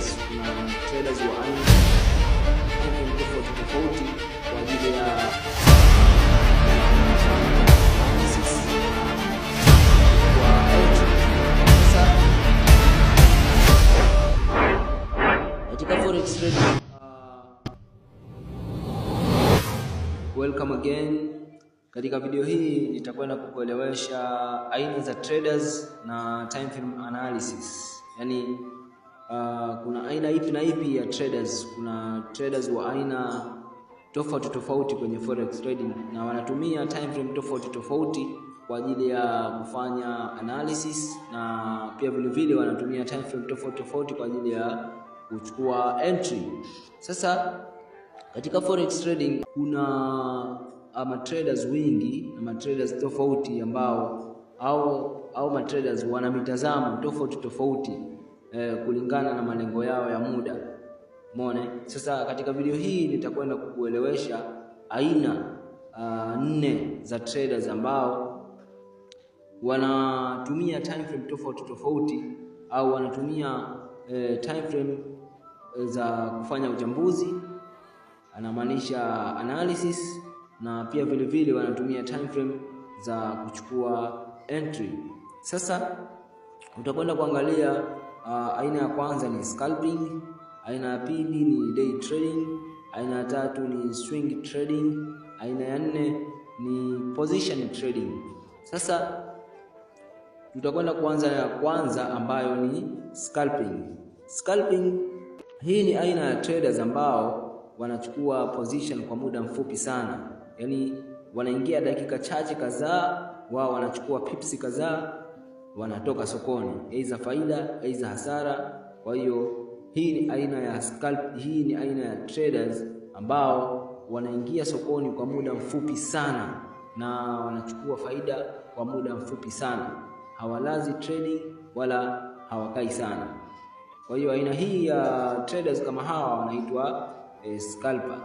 traders. Kuna traders wa aina tofauti kwa ajili ya katika forex trading. Welcome again. Katika video hii nitakwenda kukuelewesha aina za traders na time frame analysis. Yaani kuna aina ipi na ipi ya traders. Kuna traders wa aina tofauti kwenye forex trading na wanatumia time frame tofauti kwa ajili ya kufanya analysis, na pia vile wanatumia time frame tofauti kwa ajili ya kuchukua entry. Sasa katika forex trading kuna traders wengi na traders tofauti ambao au traders wana mitazamo tofauti kulingana na malengo yao ya muda. Umeona? Sasa katika video hii nitakwenda kukuelewesha aina 4 za traders ambao wanatumia time frame tofauti au wanatumia time frame za kufanya uchambuzi, anamaanisha analysis, na pia vile wanatumia time frame za kuchukua entry. Sasa utakwenda kuangalia aina ya kwanza ni scalping, aina ya pili ni day trading, aina ya tatu ni swing trading, aina ya 4 ni position trading. Sasa tutakwenda kuanza ya kwanza ambayo ni scalping. Scalping hii ni aina ya traders ambao wanachukua position kwa muda mfupi sana. Yaani wanaingia dakika chache kadhaa, wao wanachukua pips kadhaa, wanatoka sokoni, aidha faida aidha hasara. Kwa hiyo hii ni aina ya hii ni aina ya traders ambao wanaingia sokoni kwa muda mfupi sana na wanachukua faida kwa muda mfupi sana. Hawalazi trading wala hawakai sana. Kwa hiyo aina hii ya traders kama hawa wanaitwa scalper.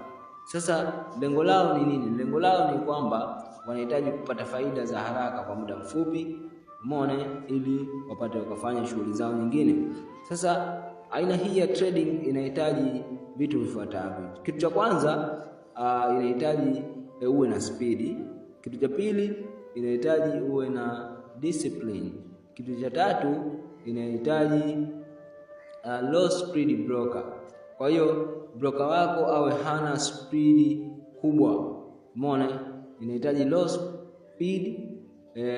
Sasa lengo lao ni nini? Lengo lao ni kwamba wanahitaji kupata faida za haraka kwa muda mfupi, umeona, ili wapate wakafanya shughuli zao nyingine. Sasa aina hii ya trading inahitaji vitu vifuatavyo. Kitu cha kwanza inahitaji uwe na speed. Kitu cha pili inahitaji uwe na discipline. Kitu cha tatu inahitaji low speed broker. Kwa hiyo broker wako awe hana speed kubwa. Umeona? Inahitaji low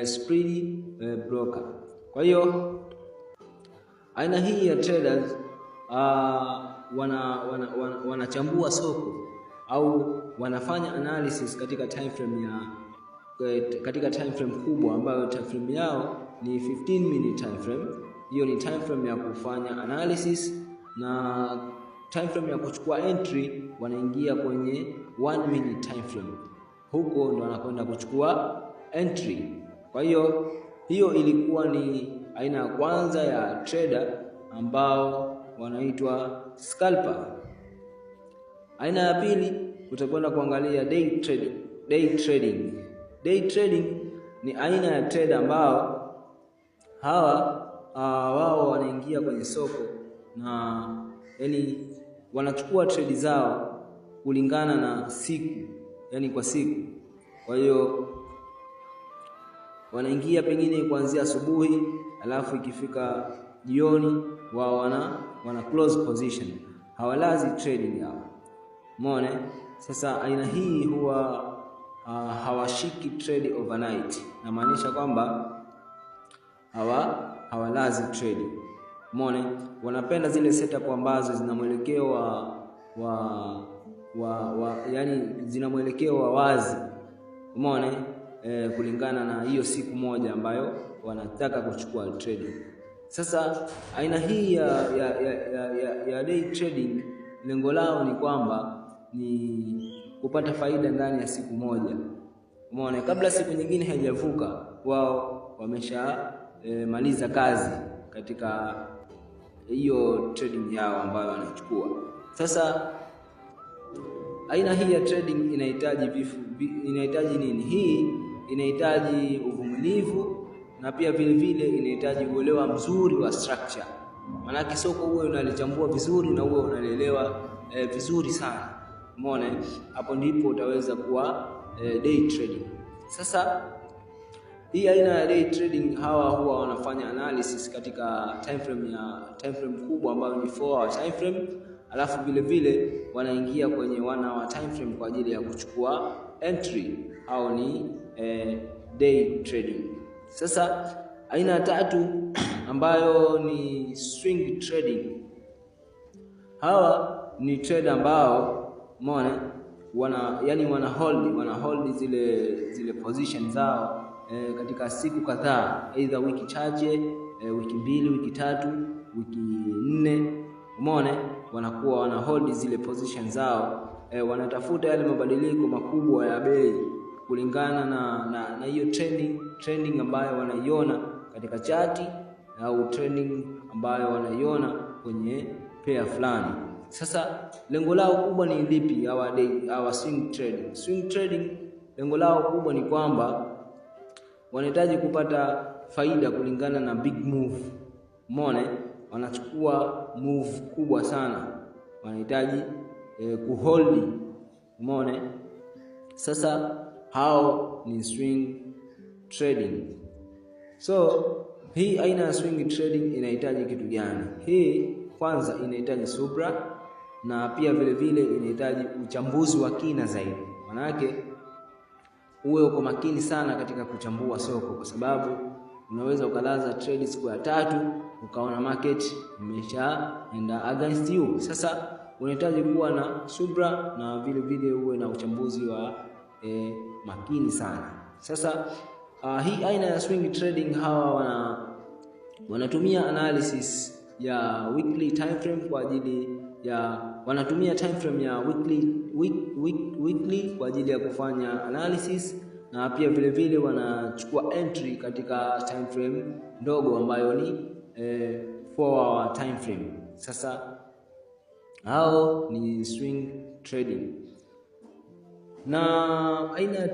speed broker. Kwa hiyo aina hii ya traders wanachambua soko au wanafanya analysis katika time frame kubwa ambayo time frame yao ni 15 minute time frame. Hiyo ni time frame ya kufanya analysis, na time frame ya kuchukua entry wanaingia kwenye 1 minute time frame. Huko ndo wanakwenda kuchukua entry. Kwa hiyo ilikuwa ni aina ya kwanza ya trader ambao wanaitwa scalper. Aina ya pili utakwenda kuangalia day trading. Day trading ni aina ya trader ambao wao wanaingia kwenye soko na yani wanachukua trade zao kulingana na siku, yani kwa siku. Kwa hiyo wanaingia pengine kuanzia asubuhi, alafu ikifika jioni wao wana close position. Hawalazi trading yao. Umeona? Sasa aina hii huwa hawashiki trade overnight. Na maanisha kwamba hawalazi trade. Umeona? Wanapenda zile setup ambazo zina mwelekeo yani zina mwelekeo wa wazi. Umeona? Kulingana na hiyo siku moja ambayo wanataka kuchukua trade. Sasa aina hii ya day trading lengo lao ni kwamba ni kupata faida ndani ya siku moja. Umeona? Kabla siku nyingine haijavuka, wao wamesha maliza kazi katika hiyo trading yao ambayo wanachukua. Sasa aina hii ya trading inahitaji nini? Hii inahitaji uvumilivu na pia vile inahitaji uelewa mzuri wa structure. Maana soko uwe unalichambua vizuri na uwe unalielewa vizuri sana. Umeona, hapo ndipo utaweza kuwa day trading. Sasa hii aina ya day trading, hawa huwa wanafanya analysis katika time frame kubwa ambayo ni 4 hour time frame, alafu vile vile wanaingia kwenye 1 hour time frame kwa ajili ya kuchukua entry, au ni day trading. Sasa aina ya tatu ambayo ni swing trading. Hawa ni trader ambao umeona wana hold zile position zao katika siku kadhaa, either wiki chache, wiki 2, wiki 3, wiki 4. Umeona, wanakuwa wana hold zile position zao, wanatafuta yale mabadiliko makubwa ya bei kulingana na hiyo trending ambayo wanaiona katika chati, au trending ambayo wanaiona kwenye pair fulani. Sasa lengo lao kubwa ni lipi? Hawa swing trading lengo lao kubwa ni kwamba wanahitaji kupata faida kulingana na big move. Umeona, wanachukua move kubwa sana, wanahitaji kuhold. Umeona, sasa hao ni swing trading. So hii aina ya swing trading inahitaji kitu gani? Hii kwanza inahitaji subra, na pia vile vile inahitaji uchambuzi wa kina zaidi. Maana yake uwe uko makini sana katika kuchambua soko, kwa sababu unaweza ukalaza trade siku ya 3 ukaona market imeshaenda against you. Sasa unahitaji kuwa na subra na vile vile uwe na uchambuzi wa makini sana. Sasa hii aina ya swing trading, hawa wanatumia analysis ya weekly time frame kwa ajili ya wanatumia time frame ya weekly kwa ajili ya kufanya analysis, na pia vile vile wanachukua entry katika time frame ndogo ambayo ni 4 hour time frame. Sasa hao ni swing trading. Na aina ya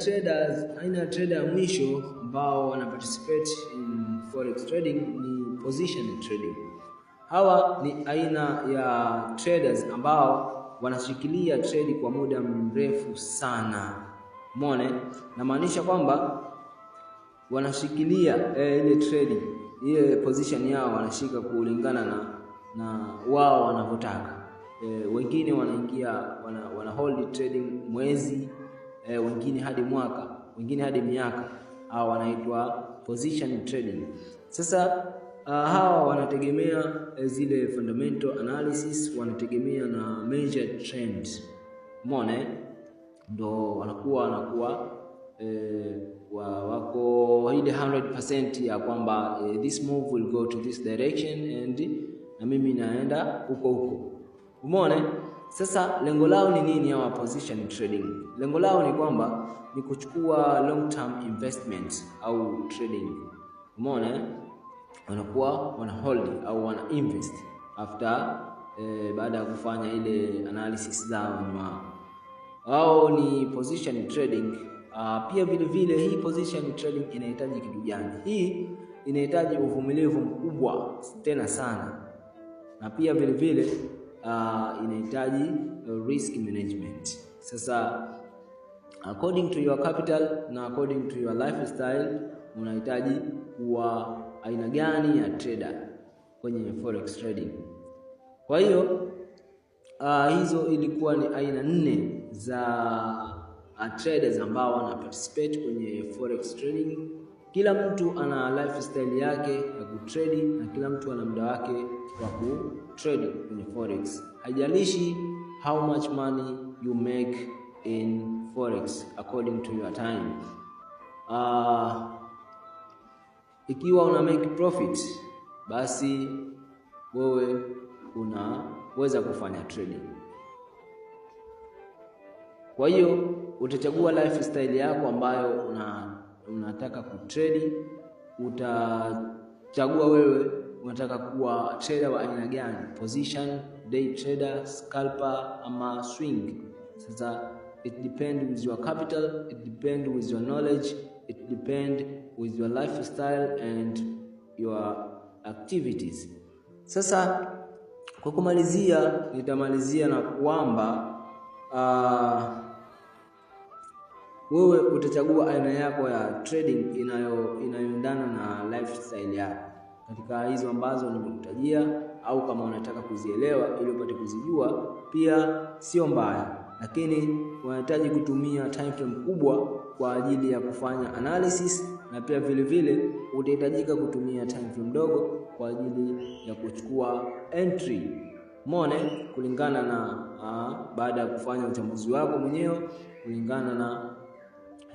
trader ya mwisho ambao wana participate in forex trading ni position trading. Hawa ni aina ya traders ambao wanashikilia trade kwa muda mrefu sana. Umeona, na maanisha kwamba wanashikilia ile trade, ile position yao wanashika kulingana na wao wanavyotaka. Wengine wanaingia wana hold trading mwezi, wengine hadi mwaka, wengine hadi miaka, au wanaitwa position trading. Sasa hawa wanategemea zile fundamental analysis, wanategemea na measured trend. Umeona, ndo wanakuwa wako ile 100% ya kwamba this move will go to this direction and na mimi naenda huko. Umeona, sasa lengo lao ni nini hawa position trading? Lengo lao ni kwamba ni kuchukua long term investment au trading. Umeona, wanakuwa wana hold au wana invest after baada ya kufanya ile analysis zao nyuma. Wao ni position trading. Pia vile vile hii position trading inahitaji kitu gani? Hii inahitaji uvumilivu mkubwa tena sana, na pia vile vile inahitaji risk management. Sasa according to your capital na according to your lifestyle, unahitaji kuwa aina gani ya trader kwenye forex trading. Kwa hiyo hizo ilikuwa ni aina 4 za traders ambao wana participate kwenye forex trading. Kila mtu ana lifestyle yake ya kutrade na kila mtu ana muda wake wa kutrade kwenye forex. Haijalishi how much money you make in forex according to your time. Ikiwa una make profit, basi wewe unaweza kufanya trading. Kwa hiyo utachagua lifestyle yako ambayo unataka kutrade. Utachagua wewe unataka kuwa trader wa aina gani, position, day trader, scalper ama swing. Sasa it depend with your capital, it depend with your knowledge, it depend with your lifestyle and your activities. Sasa kwa kumalizia, nitamalizia na kwamba wewe utachagua aina yako ya trading inayoendana na lifestyle yako katika hizo ambazo nimekutajia, au kama unataka kuzielewa ili upate kuzijua pia sio mbaya, lakini unahitaji kutumia time frame kubwa kwa ajili ya kufanya analysis, na pia vile vile utahitajika kutumia time frame ndogo kwa ajili ya kuchukua entry. Umeona, kulingana na baada ya kufanya uchambuzi wako mwenyewe kulingana na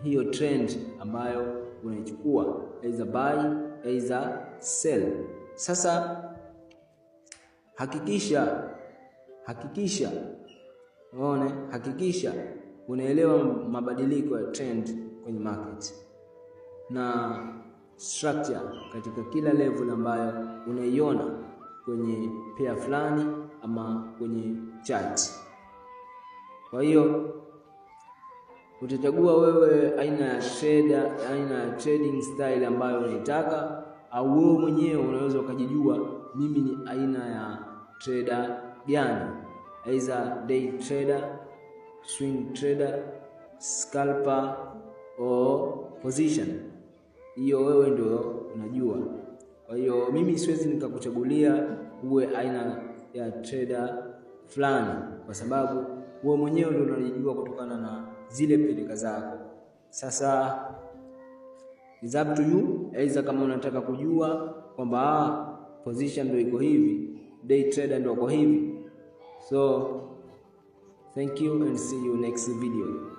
hiyo trend ambayo unaichukua, either buy either sell. Sasa hakikisha unaelewa mabadiliko ya trend kwenye market na structure katika kila level ambayo unaiona kwenye pair fulani ama kwenye chart. Kwa hiyo utachagua wewe aina ya trading style ambayo unaitaka, au wewe mwenyewe unaweza ukajijua mimi ni aina ya trader gani, either day trader, swing trader, scalper or position. Hiyo wewe ndio unajua. Kwa hiyo mimi siwezi nikakuchagulia uwe aina ya trader fulani, kwa sababu wewe mwenyewe ndio unajijua kutokana na zile peleka zako. Sasa is up to you, aidha kama unataka kujua kwamba position ndio iko hivi, day trader ndio iko hivi. So thank you and see you next video.